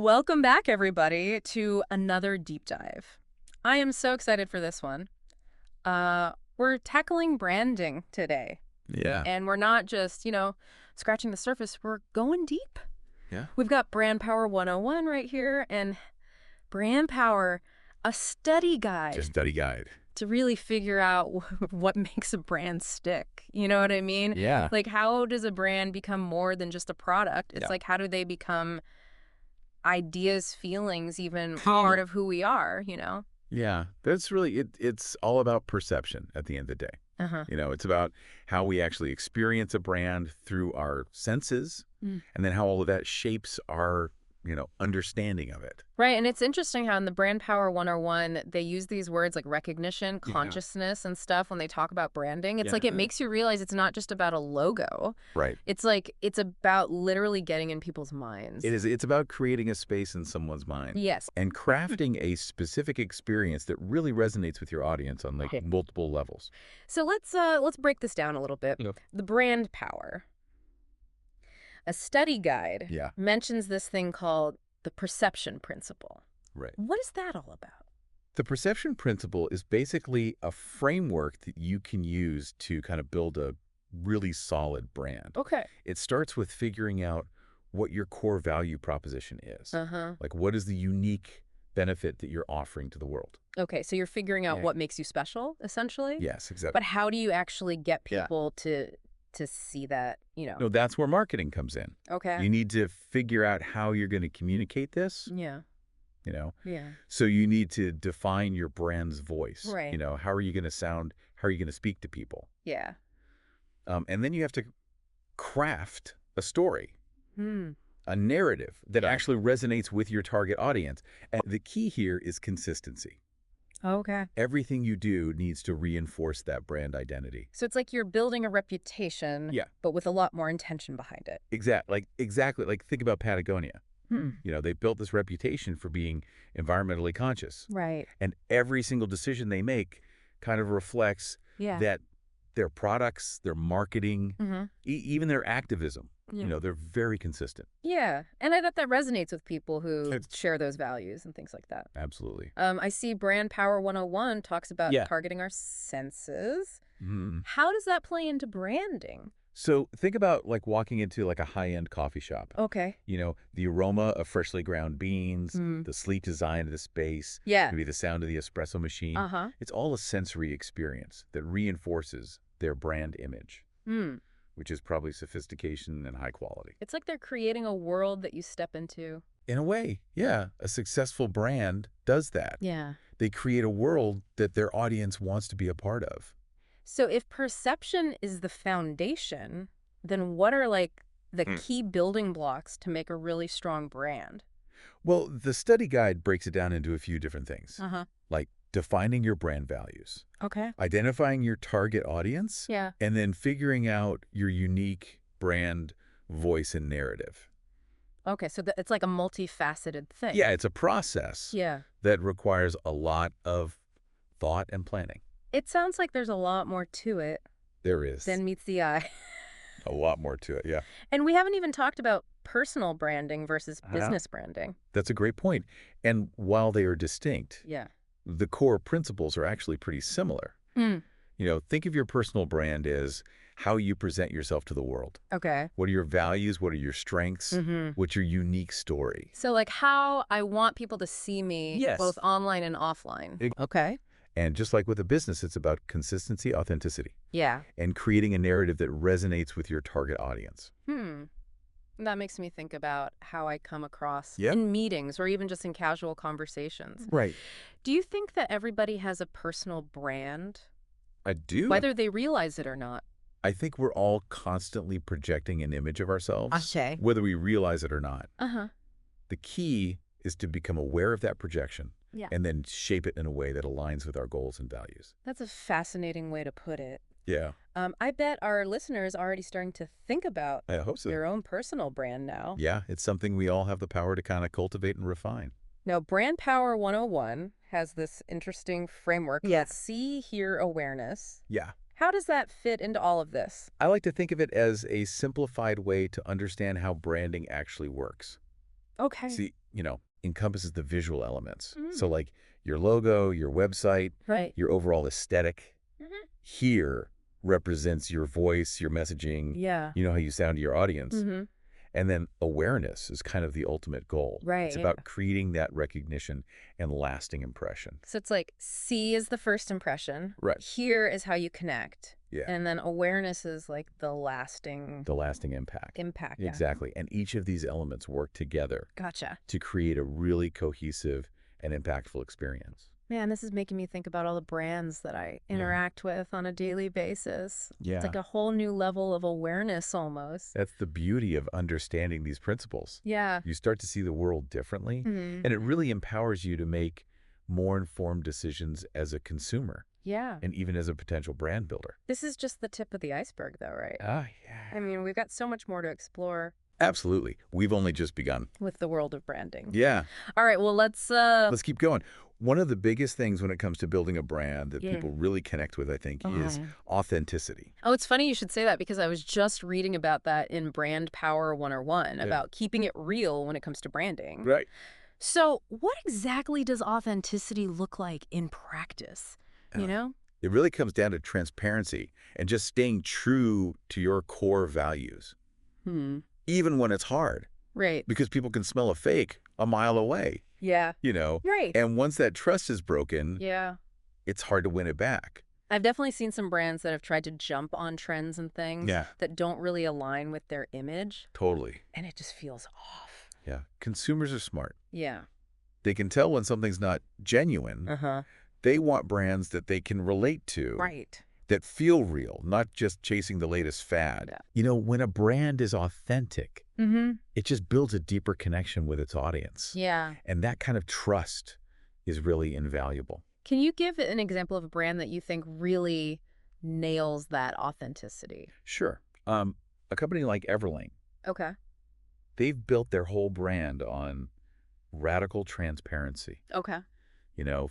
Welcome back, everybody, to another deep dive. I am so excited for this one. We're tackling branding today, Yeah. and we're not just, scratching the surface. We're going deep. Yeah. We've got Brand Power 101 right here, and Brand Power, a study guide Just study guide. to really figure out what makes a brand stick. You know what I mean? Yeah. Like, how does a brand become more than just a product? It's Yeah. like, how do they become ideas, feelings, even part of who we are, Yeah. That's really it. It's all about perception at the end of the day. Uh-huh. It's about how we actually experience a brand through our senses Mm. and then how all of that shapes our, understanding of it. Right. And it's interesting how in the Brand Power 101, they use these words like recognition, Yeah. consciousness, and stuff when they talk about branding. It's like it Yeah. makes you realize it's not just about a logo. Right. It's like it's about literally getting in people's minds. It is. It's about creating a space in someone's mind. Yes. And crafting a specific experience that really resonates with your audience on like multiple levels. So let's break this down a little bit. Yep. The Brand Power. A study guide Yeah. mentions this thing called the perception principle. Right. What is that all about? The perception principle is basically a framework that you can use to kind of build a really solid brand. Okay. It starts with figuring out what your core value proposition is. Uh-huh. Like, what is the unique benefit that you're offering to the world? Okay, so you're figuring out Yeah. what makes you special, essentially? Yes, exactly. But how do you actually get Yeah. people to see that, No, that's where marketing comes in. Okay. You need to figure out how you're going to communicate this, Yeah. Yeah. So you need to define your brand's voice. Right. How are you going to sound? How are you going to speak to people? Yeah. And then you have to craft a story. Hmm. A narrative that Yeah. actually resonates with your target audience. And the key here is consistency. Okay. Everything you do needs to reinforce that brand identity. So it's like you're building a reputation, Yeah. but with a lot more intention behind it. Exactly. Like think about Patagonia. Hmm. They built this reputation for being environmentally conscious. Right. And every single decision they make kind of reflects Yeah. that their products, their marketing, Mm-hmm. even their activism, Yeah. they're very consistent. Yeah. And I bet that resonates with people who It's- share those values and things like that. Absolutely. I see Brand Power 101 talks about Yeah. targeting our senses. Mhm. How does that play into branding? So think about like walking into like a high-end coffee shop. Okay. The aroma of freshly ground beans, Mm. the sleek design of the space, Yeah. maybe the sound of the espresso machine. Uh-huh. It's all a sensory experience that reinforces their brand image, Hmm. which is probably sophistication and high quality. It's like they're creating a world that you step into. In a way, yeah, a successful brand does that. Yeah. They create a world that their audience wants to be a part of. So if perception is the foundation, then what are like the key building blocks to make a really strong brand? Well, the study guide breaks it down into a few different things, Uh-huh. like defining your brand values, Okay. identifying your target audience, Yeah. and then figuring out your unique brand voice and narrative. Okay, so it's like a multifaceted thing. Yeah, it's a process Yeah. that requires a lot of thought and planning. It sounds like there's a lot more to it There is than meets the eye. a lot more to it, yeah. And we haven't even talked about personal branding versus business branding. That's a great point. And while they are distinct, Yeah. the core principles are actually pretty similar. Mm. Think of your personal brand as how you present yourself to the world. Okay. What are your values? What are your strengths? Mm-hmm. What's your unique story? So like how I want people to see me Yes. both online and offline. Okay. And just like with a business, it's about consistency, authenticity, Yeah. and creating a narrative that resonates with your target audience. That makes me think about how I come across Yep. in meetings or even just in casual conversations. Right. Do you think that everybody has a personal brand, I do. whether they realize it or not? I think we're all constantly projecting an image of ourselves, Okay. whether we realize it or not. Uh-huh. The key is to become aware of that projection Yeah. and then shape it in a way that aligns with our goals and values. That's a fascinating way to put it. Yeah, I bet our listeners are already starting to think about I hope so. their own personal brand now. Yeah, it's something we all have the power to kind of cultivate and refine. Now, Brand Power 101 has this interesting framework. Yeah. See, hear, awareness. Yeah. How does that fit into all of this? I like to think of it as a simplified way to understand how branding actually works. Okay. See, encompasses the visual elements. So Mm. like your logo, your website, Right. your overall aesthetic Hmm. here represents your voice, your messaging, Yeah. how you sound to your audience. Mm-hmm. And then awareness is kind of the ultimate goal. Right. It's Yeah. about creating that recognition and lasting impression. So it's like see is the first impression. Right. Hear is how you connect. Yeah. And then awareness is like the lasting The lasting impact. impact. Yeah. Exactly. And each of these elements work together Gotcha. to create a really cohesive and impactful experience. Man, this is making me think about all the brands that I Yeah. interact with on a daily basis. It's Yeah. like a whole new level of awareness almost. That's the beauty of understanding these principles. Yeah. You start to see the world differently, Hmm. and it really empowers you to make more informed decisions as a consumer Yeah. and even as a potential brand builder. This is just the tip of the iceberg, though, right? Ah, yeah. I mean, we've got so much more to explore Absolutely. We've only just begun. with the world of branding. Yeah. All right, well, let's Let's keep going. One of the biggest things when it comes to building a brand that Yeah. people really connect with, I think, is Uh-huh. authenticity. Oh, it's funny you should say that because I was just reading about that in Brand Power 101 Yeah. about keeping it real when it comes to branding. Right. So, what exactly does authenticity look like in practice? You Uh, know? It really comes down to transparency and just staying true to your core values, Hmm. even when it's hard, Right. because people can smell a fake a mile away, Yeah. Right. And once that trust is broken, Yeah. it's hard to win it back. I've definitely seen some brands that have tried to jump on trends and things Yeah. that don't really align with their image, Totally. and it just feels off. Yeah. Consumers are smart. Yeah. They can tell when something's not genuine. Uh-huh. They want brands that they can relate to, Right. that feel real, not just chasing the latest fad. Yeah. When a brand is authentic, Mm-hmm. it just builds a deeper connection with its audience. Yeah. And that kind of trust is really invaluable. Can you give an example of a brand that you think really nails that authenticity? Sure. A company like Everlane, Okay. they've built their whole brand on radical transparency, Okay.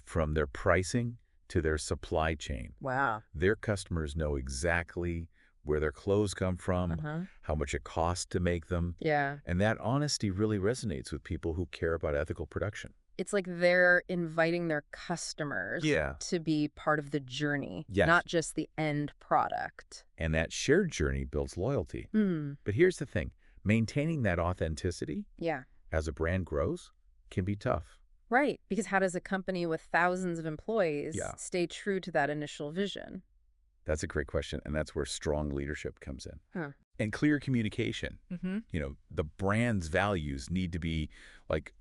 from their pricing to their supply chain. Wow. Their customers know exactly where their clothes come from, Uh-huh. how much it costs to make them, Yeah. and that honesty really resonates with people who care about ethical production. It's like they're inviting their customers Yeah. to be part of the journey, Yes. not just the end product. And that shared journey builds loyalty. Hmm. But here's the thing, maintaining that authenticity Yeah. as a brand grows can be tough. Right. Because how does a company with thousands of employees Yeah. stay true to that initial vision? That's a great question, and that's where strong leadership comes in. Huh. And clear communication. Mm-hmm. The brand's values need to be like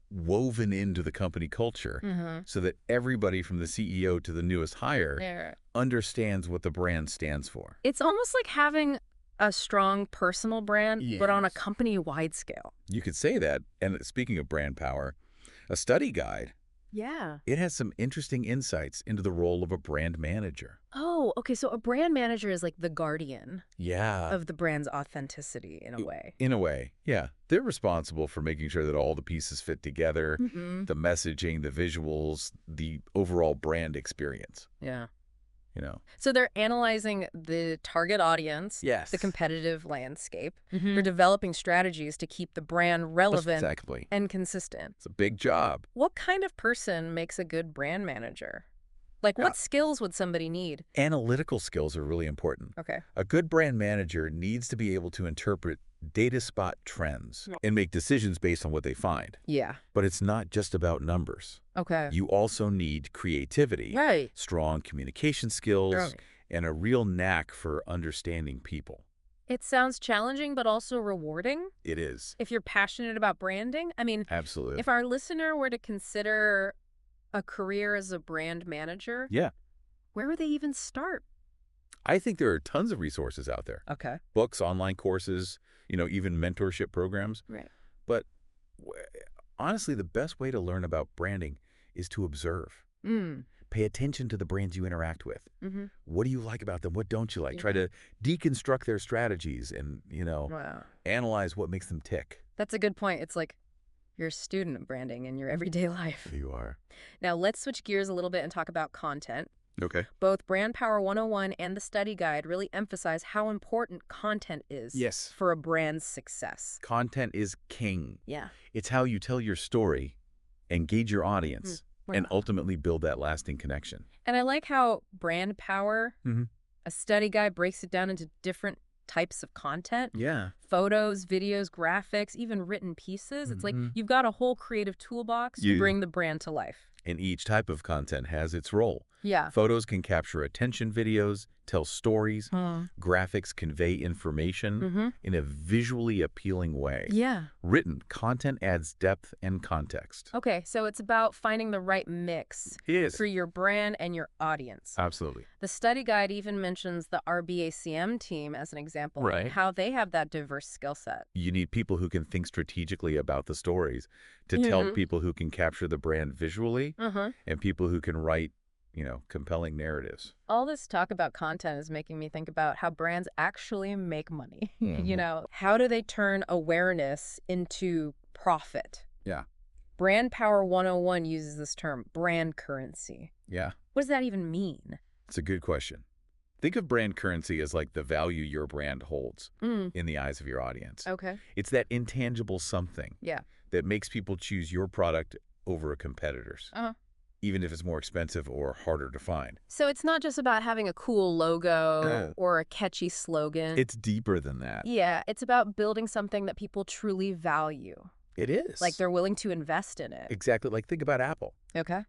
woven into the company culture Mm-hmm. so that everybody from the CEO to the newest hire There. understands what the brand stands for. It's almost like having a strong personal brand, but on a Yes. company-wide scale. You could say that. And speaking of brand power, a study guide, Yeah. it has some interesting insights into the role of a brand manager. Oh, okay. So a brand manager is like the guardian Yeah. of the brand's authenticity in a way. In a way, yeah. They're responsible for making sure that all the pieces fit together, Mm-hmm. the messaging, the visuals, the overall brand experience, Yeah. you know? So they're analyzing the target audience, Yes. the competitive landscape. Mhm. They're developing strategies to keep the brand relevant Exactly. and consistent. It's a big job. What kind of person makes a good brand manager? Like, what skills would somebody need? Analytical skills are really important. Okay. A good brand manager needs to be able to interpret data spot trends and make decisions based on what they find. Yeah. But it's not just about numbers. Okay. You also need creativity, Right. strong communication skills, Right. and a real knack for understanding people. It sounds challenging, but also rewarding It is. if you're passionate about branding. I mean, Absolutely. if our listener were to consider a career as a brand manager, Yeah. where would they even start? I think there are tons of resources out there. Okay. Books, online courses, even mentorship programs. Right. But honestly, the best way to learn about branding is to observe. Mm. Pay attention to the brands you interact with. Mm-hmm. What do you like about them? What don't you like? Yeah. Try to deconstruct their strategies and, Wow. analyze what makes them tick. That's a good point. It's like you're a student of branding in your everyday life. You are. Now, let's switch gears a little bit and talk about content. Okay. Both Brand Power 101 and the study guide really emphasize how important content is Yes. for a brand's success. Content is king. Yeah. It's how you tell your story, engage your Mm. audience, and Wow. ultimately build that lasting connection. And I like how Brand Power, Hmm. a study guide, breaks it down into different types of content. Yeah. Photos, videos, graphics, even written pieces. It's like Hmm. you've got a whole creative toolbox to bring the brand to life. And each type of content has its role. Yeah. Photos can capture attention, videos tell stories, Hmm. graphics convey information Mm-hmm. in a visually appealing way. Yeah. Written content adds depth and context. Okay, so it's about finding the right mix It is. for your brand and your audience. Absolutely. The study guide even mentions the RBACM team as an example, Right. how they have that diverse skill set. You need people who can think strategically about the stories to tell people who can capture the brand visually Uh-huh. and people who can write, compelling narratives. All this talk about content is making me think about how brands actually make money. Mhm. How do they turn awareness into profit? Yeah. Brand Power 101 uses this term, brand currency. Yeah. What does that even mean? It's a good question. Think of brand currency as like the value your brand holds Mm, in the eyes of your audience. okay. It's that intangible something Yeah. that makes people choose your product over a competitor's, Uh-huh. even if it's more expensive or harder to find. So it's not just about having a cool logo Uh, or a catchy slogan. It's deeper than that. Yeah, it's about building something that people truly value, It is. like they're willing to invest in it. Exactly. Like think about Apple. Okay.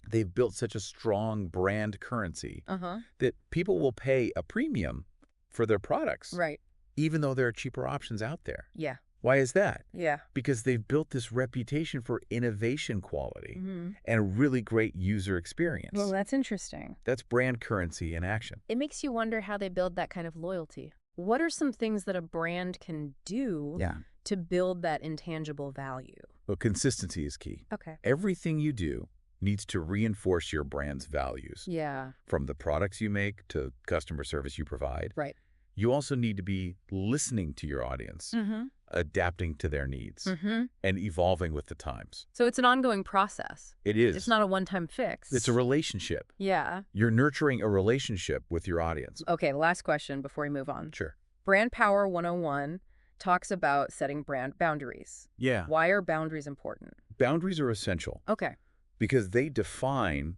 They've built such a strong brand currency Uh-huh. that people will pay a premium for their products, Right. even though there are cheaper options out there. Yeah. Why is that? Yeah. Because they've built this reputation for innovation quality Mm-hmm. and a really great user experience. Well, that's interesting. That's brand currency in action. It makes you wonder how they build that kind of loyalty. What are some things that a brand can do Yeah. to build that intangible value? Well, consistency is key. Okay. Everything you do needs to reinforce your brand's values, Yeah. from the products you make to customer service you provide. Right. You also need to be listening to your audience, Mm-hmm. adapting to their needs, Mm-hmm. and evolving with the times. So it's an ongoing process. It is. It's not a one-time fix. It's a relationship. Yeah. You're nurturing a relationship with your audience. Okay, last question before we move on. Sure. Brand Power 101 talks about setting brand boundaries. Yeah. Why are boundaries important? Boundaries are essential Okay. because they define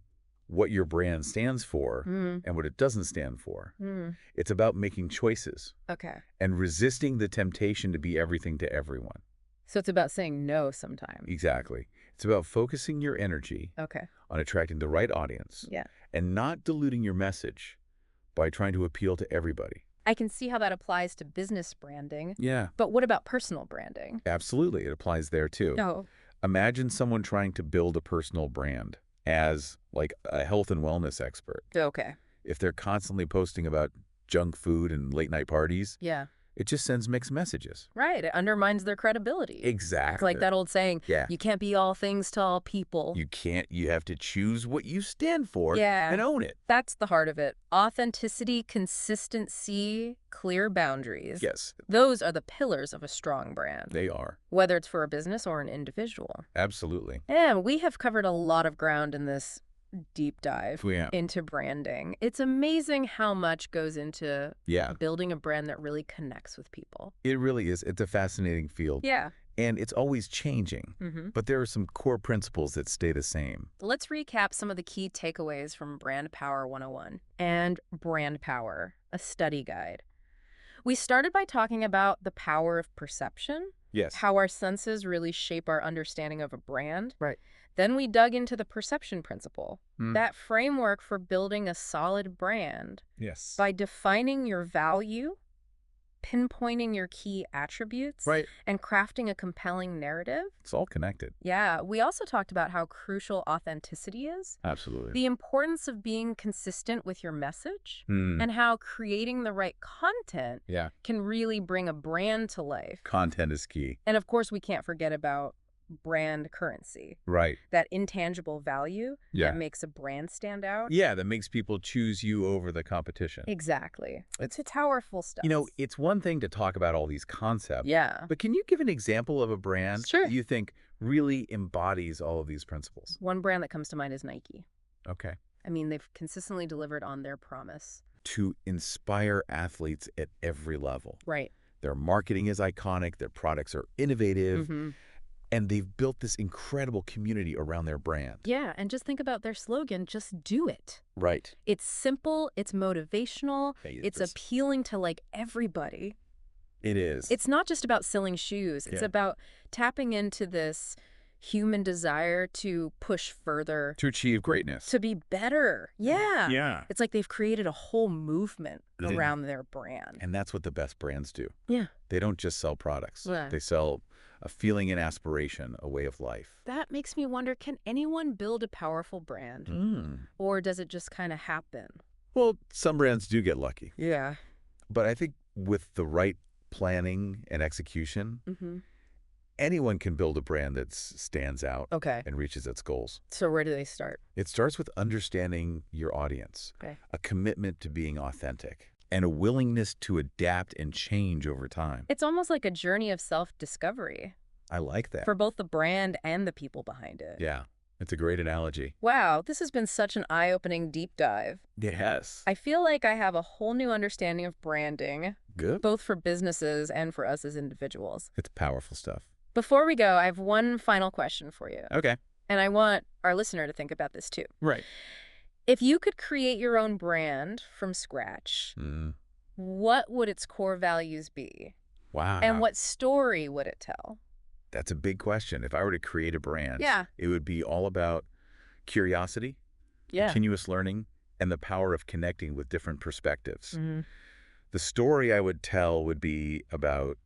what your brand stands for Mm. and what it doesn't stand for. Mm. It's about making choices Okay. and resisting the temptation to be everything to everyone. So it's about saying no sometimes. Exactly. It's about focusing your energy Okay. on attracting the right audience Yeah. and not diluting your message by trying to appeal to everybody. I can see how that applies to business branding. Yeah, But what about personal branding? absolutely. It applies there too. Oh. Imagine someone trying to build a personal brand as like a health and wellness expert. Okay. If they're constantly posting about junk food and late night parties, Yeah. it just sends mixed messages. Right. It undermines their credibility. Exactly. It's like that old saying, Yeah. you can't be all things to all people. You have to choose what you stand for Yeah. and own it. That's the heart of it. Authenticity, consistency, clear boundaries. Yes, Those are the pillars of a strong brand, they are. whether it's for a business or an individual. Absolutely. And we have covered a lot of ground in this deep dive Yeah. into branding. It's amazing how much goes into Yeah, building a brand that really connects with people. it really is. It's a fascinating field. Yeah. And it's always changing. Mm-hmm. But there are some core principles that stay the same. Let's recap some of the key takeaways from Brand Power 101 and Brand Power, a study guide. We started by talking about the power of perception, Yes. how our senses really shape our understanding of a brand. Right. Then we dug into the perception principle, Mm. that framework for building a solid brand Yes. by defining your value, pinpointing your key attributes, Right. and crafting a compelling narrative. It's all connected. Yeah, we also talked about how crucial authenticity is, Absolutely. the importance of being consistent with your message, Mm. and how creating the right content Yeah. can really bring a brand to life. Content is key. And of course, we can't forget about brand currency, Right. that intangible value Yeah. that makes a brand stand out. Yeah, that makes people choose you over the competition. Exactly. It's- It's powerful stuff. It's one thing to talk about all these concepts. Yeah. But can you give an example of a brand Sure. that you think really embodies all of these principles? One brand that comes to mind is Nike. Okay. I mean, they've consistently delivered on their promise. To inspire athletes at every level. Right. Their marketing is iconic, their products are innovative, Mm-hmm. and they've built this incredible community around their brand. Yeah, and just think about their slogan, just do it. Right. It's simple, it's motivational, it's It's, appealing to like everybody. it is. It's not just about selling shoes. It's Yeah. about tapping into this human desire to push further, To achieve greatness. to be better. Yeah. Yeah. It's like they've created a whole movement They- around their brand. And that's what the best brands do. Yeah. They don't just sell products. Yeah. They sell a feeling and aspiration, a way of life. That makes me wonder, can anyone build a powerful brand? Mm. Or does it just kind of happen? Well, some brands do get lucky. Yeah. But I think with the right planning and execution, Mm-hmm. anyone can build a brand that stands out Okay. and reaches its goals. So where do they start? It starts with understanding your audience, Okay. a commitment to being authentic, and a willingness to adapt and change over time. It's almost like a journey of self-discovery I like that. for both the brand and the people behind it. Yeah, it's a great analogy. Wow, this has been such an eye-opening deep dive. Yes. I feel like I have a whole new understanding of branding, Good. both for businesses and for us as individuals. It's powerful stuff. Before we go, I have one final question for you. Okay. And I want our listener to think about this too. Right. If you could create your own brand from scratch, what would its core values be? Wow. And what story would it tell? That's a big question. If I were to create a brand, Yeah. it would be all about curiosity, Yeah. continuous learning, and the power of connecting with different perspectives. Mm-hmm. The story I would tell would be about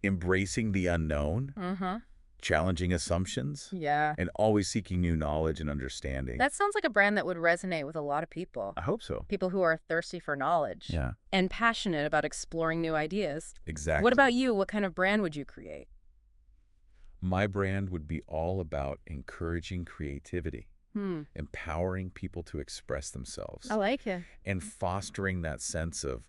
embracing the unknown, Mm-hmm. challenging assumptions, Yeah. and always seeking new knowledge and understanding. That sounds like a brand that would resonate with a lot of people. I hope so. People who are thirsty for knowledge. Yeah, And passionate about exploring new ideas. exactly. What about you? What kind of brand would you create? My brand would be all about encouraging creativity, empowering people to express themselves, I like it. and fostering that sense of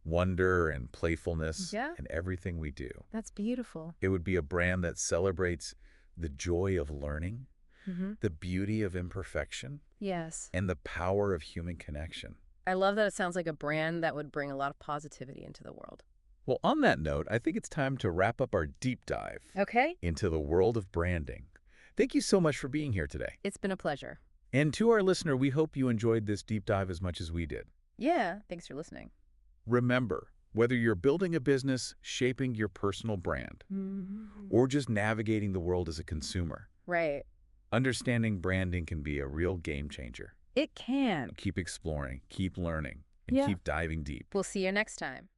wonder and playfulness Yeah. in everything we do. That's beautiful. It would be a brand that celebrates the joy of learning, Mm-hmm. the beauty of imperfection, Yes. and the power of human connection. I love that it sounds like a brand that would bring a lot of positivity into the world. Well, on that note, I think it's time to wrap up our deep dive Okay. into the world of branding. Thank you so much for being here today. It's been a pleasure. And to our listener, we hope you enjoyed this deep dive as much as we did. Yeah. Thanks for listening. Remember, whether you're building a business, shaping your personal brand, or just navigating the world as a consumer, Right. understanding branding can be a real game changer. It can. Keep exploring, keep learning, and Yeah. keep diving deep. We'll see you next time.